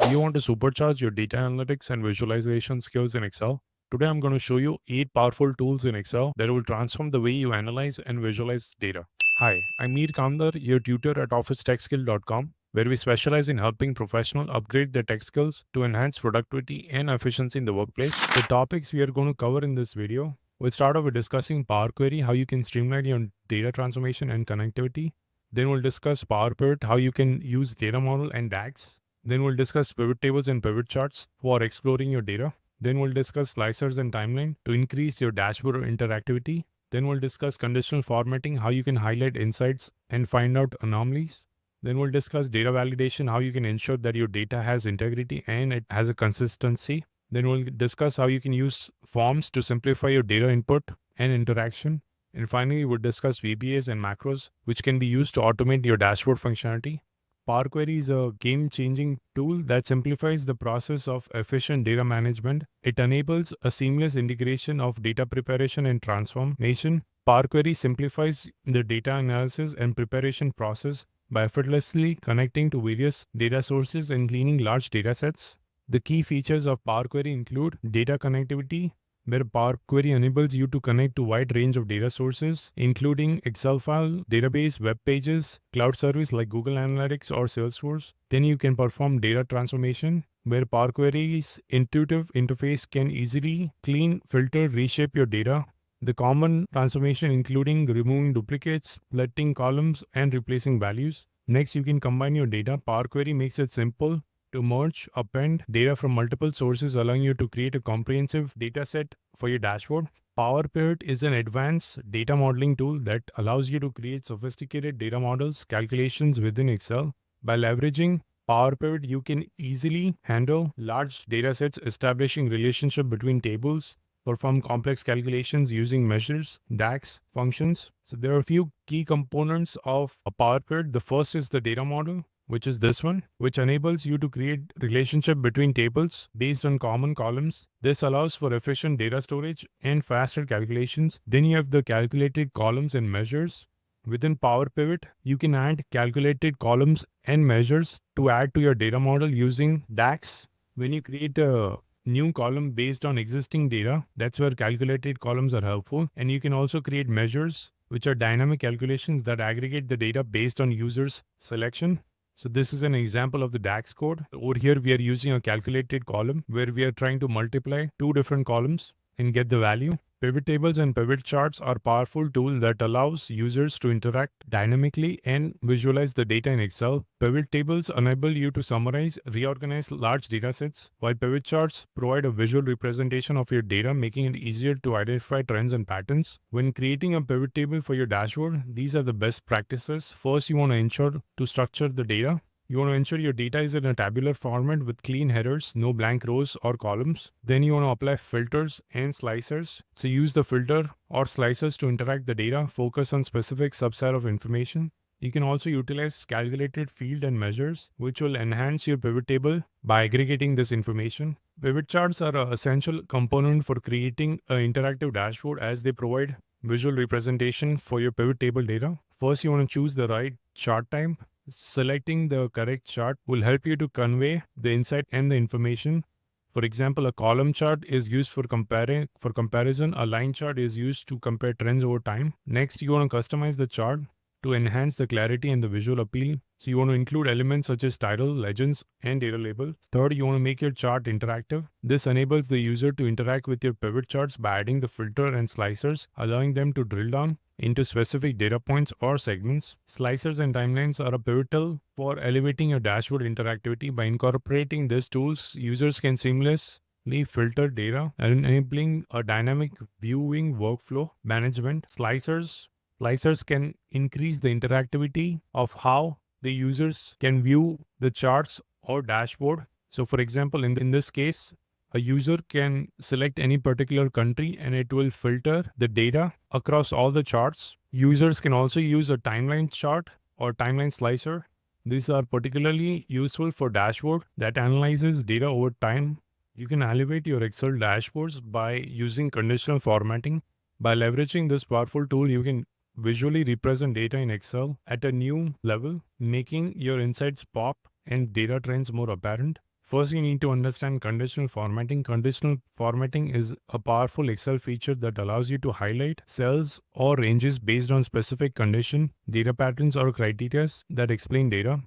Do you want to supercharge your data analytics and visualization skills in Excel? Today I'm going to show you 8 powerful tools in Excel that will transform the way you analyze and visualize data. Hi, I'm Meet Kamdar, your tutor at OfficeTechSkill.com, where we specialize in helping professionals upgrade their tech skills to enhance productivity and efficiency in the workplace. The topics we are going to cover in this video, we'll start off with discussing Power Query, how you can streamline your data transformation and connectivity. Then we'll discuss Power Pivot, how you can use data model and DAX. Then we'll discuss pivot tables and pivot charts for exploring your data. Then we'll discuss slicers and timeline to increase your dashboard interactivity. Then we'll discuss conditional formatting, how you can highlight insights and find out anomalies. Then we'll discuss data validation, how you can ensure that your data has integrity and it has a consistency. Then we'll discuss how you can use forms to simplify your data input and interaction. And finally, we'll discuss VBAs and macros, which can be used to automate your dashboard functionality. Power Query is a game-changing tool that simplifies the process of efficient data management. It enables a seamless integration of data preparation and transformation. Power Query simplifies the data analysis and preparation process by effortlessly connecting to various data sources and cleaning large data sets. The key features of Power Query include data connectivity, where Power Query enables you to connect to a wide range of data sources, including Excel file, database, web pages, cloud service like Google Analytics or Salesforce. Then you can perform data transformation, where Power Query's intuitive interface can easily clean, filter, reshape your data. The common transformation including removing duplicates, splitting columns, and replacing values. Next, you can combine your data. Power Query makes it simple to merge, append data from multiple sources, allowing you to create a comprehensive data set for your dashboard. Power Pivot is an advanced data modeling tool that allows you to create sophisticated data models, calculations within Excel. By leveraging Power Pivot, you can easily handle large data sets, establishing relationship between tables, perform complex calculations using measures, DAX functions. So there are a few key components of a Power Pivot. The first is the data model, which is this one, which enables you to create relationship between tables based on common columns. This allows for efficient data storage and faster calculations. Then you have the calculated columns and measures. Within Power Pivot, you can add calculated columns and measures to add to your data model using DAX. When you create a new column based on existing data, that's where calculated columns are helpful. And you can also create measures, which are dynamic calculations that aggregate the data based on users' selection. So this is an example of the DAX code. Over here, we are using a calculated column where we are trying to multiply two different columns and get the value. Pivot tables and pivot charts are powerful tool that allows users to interact dynamically and visualize the data in Excel. Pivot tables enable you to summarize, reorganize large data sets, while pivot charts provide a visual representation of your data, making it easier to identify trends and patterns. When creating a pivot table for your dashboard, these are the best practices. First, you want to ensure to structure the data. You want to ensure your data is in a tabular format with clean headers, no blank rows or columns. Then you want to apply filters and slicers. So use the filter or slicers to interact the data, focus on specific subset of information. You can also utilize calculated field and measures, which will enhance your pivot table by aggregating this information. Pivot charts are an essential component for creating an interactive dashboard as they provide visual representation for your pivot table data. First, you want to choose the right chart type. Selecting the correct chart will help you to convey the insight and the information. For example, a column chart is used for comparison. A line chart is used to compare trends over time. Next, you want to customize the chart to enhance the clarity and the visual appeal. So you want to include elements such as title, legends, and data label. Third, you want to make your chart interactive. This enables the user to interact with your pivot charts by adding the filter and slicers, allowing them to drill down into specific data points or segments. Slicers and timelines are pivotal for elevating your dashboard interactivity. By incorporating these tools, users can seamlessly filter data and enabling a dynamic viewing workflow management. Slicers can increase the interactivity of how the users can view the charts or dashboard. So for example, in this case, a user can select any particular country and it will filter the data across all the charts. Users can also use a timeline chart or timeline slicer. These are particularly useful for dashboard that analyzes data over time. You can elevate your Excel dashboards by using conditional formatting. By leveraging this powerful tool, you can visually represent data in Excel at a new level, making your insights pop and data trends more apparent. First, you need to understand conditional formatting. Conditional formatting is a powerful Excel feature that allows you to highlight cells or ranges based on specific condition, data patterns, or criteria that explain data.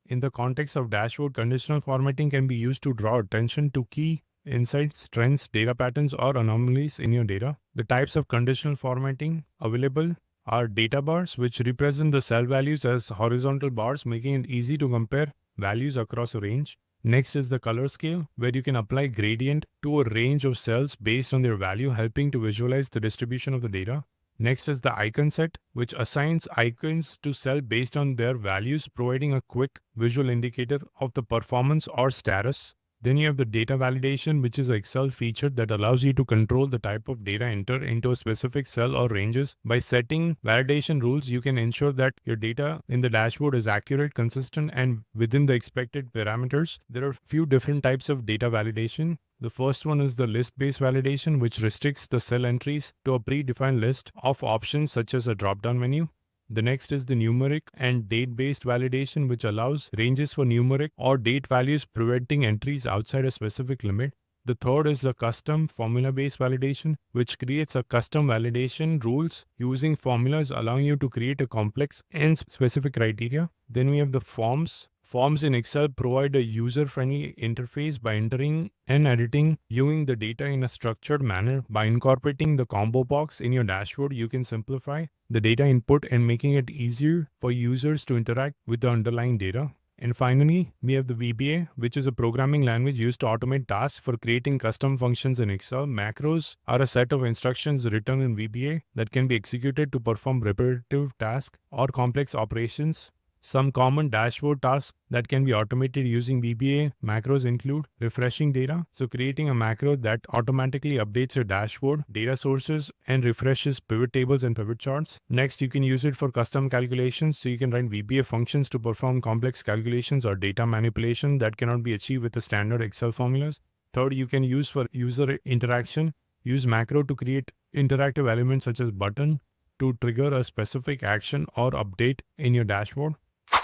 In the context of dashboard, conditional formatting can be used to draw attention to key insights, trends, data patterns, or anomalies in your data. The types of conditional formatting available are data bars, which represent the cell values as horizontal bars, making it easy to compare values across a range. Next is the color scale, where you can apply gradient to a range of cells based on their value, helping to visualize the distribution of the data. Next is the icon set, which assigns icons to cell based on their values, providing a quick visual indicator of the performance or status. Then you have the data validation, which is an Excel feature that allows you to control the type of data entered into a specific cell or ranges. By setting validation rules, you can ensure that your data in the dashboard is accurate, consistent, and within the expected parameters. There are a few different types of data validation. The first one is the list-based validation, which restricts the cell entries to a predefined list of options such as a drop-down menu. The next is the numeric and date-based validation, which allows ranges for numeric or date values, preventing entries outside a specific limit. The third is the custom formula-based validation, which creates a custom validation rules using formulas, allowing you to create a complex and specific criteria. Then we have the forms. Forms in Excel provide a user-friendly interface by entering and editing, viewing the data in a structured manner. By incorporating the combo box in your dashboard, you can simplify the data input and making it easier for users to interact with the underlying data. And finally, we have the VBA, which is a programming language used to automate tasks for creating custom functions in Excel. Macros are a set of instructions written in VBA that can be executed to perform repetitive tasks or complex operations. Some common dashboard tasks that can be automated using VBA macros include refreshing data. So creating a macro that automatically updates your dashboard, data sources, and refreshes pivot tables and pivot charts. Next, you can use it for custom calculations. So you can write VBA functions to perform complex calculations or data manipulation that cannot be achieved with the standard Excel formulas. Third, you can use for user interaction. Use macro to create interactive elements such as button to trigger a specific action or update in your dashboard.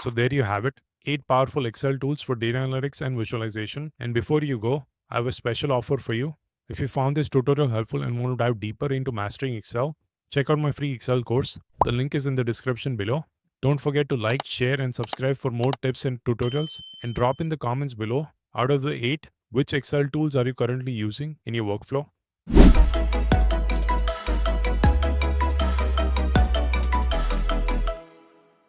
So there you have it, 8 powerful Excel tools for data analytics and visualization. And before you go, I have a special offer for you. If you found this tutorial helpful and want to dive deeper into mastering Excel, check out my free Excel course. The link is in the description below. Don't forget to like, share, and subscribe for more tips and tutorials. And drop in the comments below, out of the 8, which Excel tools are you currently using in your workflow?